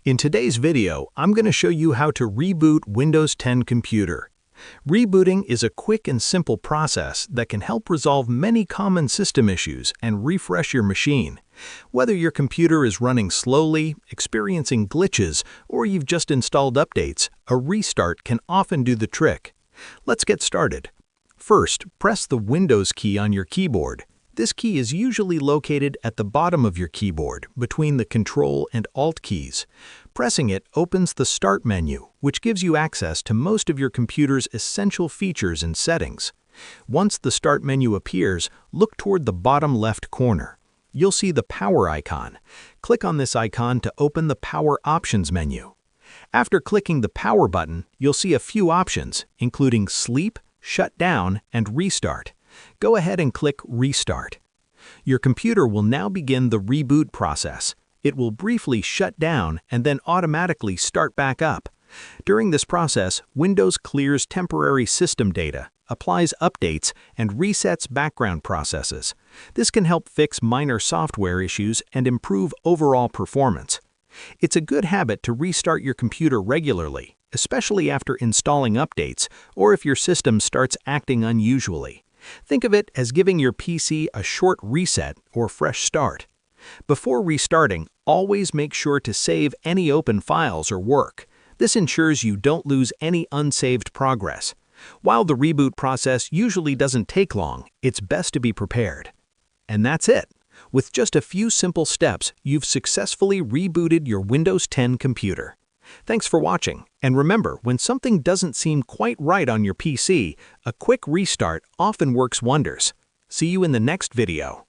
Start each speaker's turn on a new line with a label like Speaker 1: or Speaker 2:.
Speaker 1: In today's video, I'm going to show you how to reboot Windows 10 computer. Rebooting is a quick and simple process that can help resolve many common system issues and refresh your machine. Whether your computer is running slowly, experiencing glitches, or you've just installed updates, a restart can often do the trick. Let's get started. First, press the Windows key on your keyboard. This key is usually located at the bottom of your keyboard, between the Control and Alt keys. Pressing it opens the Start menu, which gives you access to most of your computer's essential features and settings. Once the Start menu appears, look toward the bottom left corner. You'll see the Power icon. Click on this icon to open the Power Options menu. After clicking the Power button, you'll see a few options, including Sleep, Shut Down, and Restart. Go ahead and click Restart. Your computer will now begin the reboot process. It will briefly shut down and then automatically start back up. During this process, Windows clears temporary system data, applies updates, and resets background processes. This can help fix minor software issues and improve overall performance. It's a good habit to restart your computer regularly, especially after installing updates or if your system starts acting unusually. Think of it as giving your PC a short reset or fresh start. Before restarting, always make sure to save any open files or work. This ensures you don't lose any unsaved progress. While the reboot process usually doesn't take long, it's best to be prepared. And that's it. With just a few simple steps, you've successfully rebooted your Windows 10 computer. Thanks for watching, and remember, when something doesn't seem quite right on your PC, a quick restart often works wonders. See you in the next video.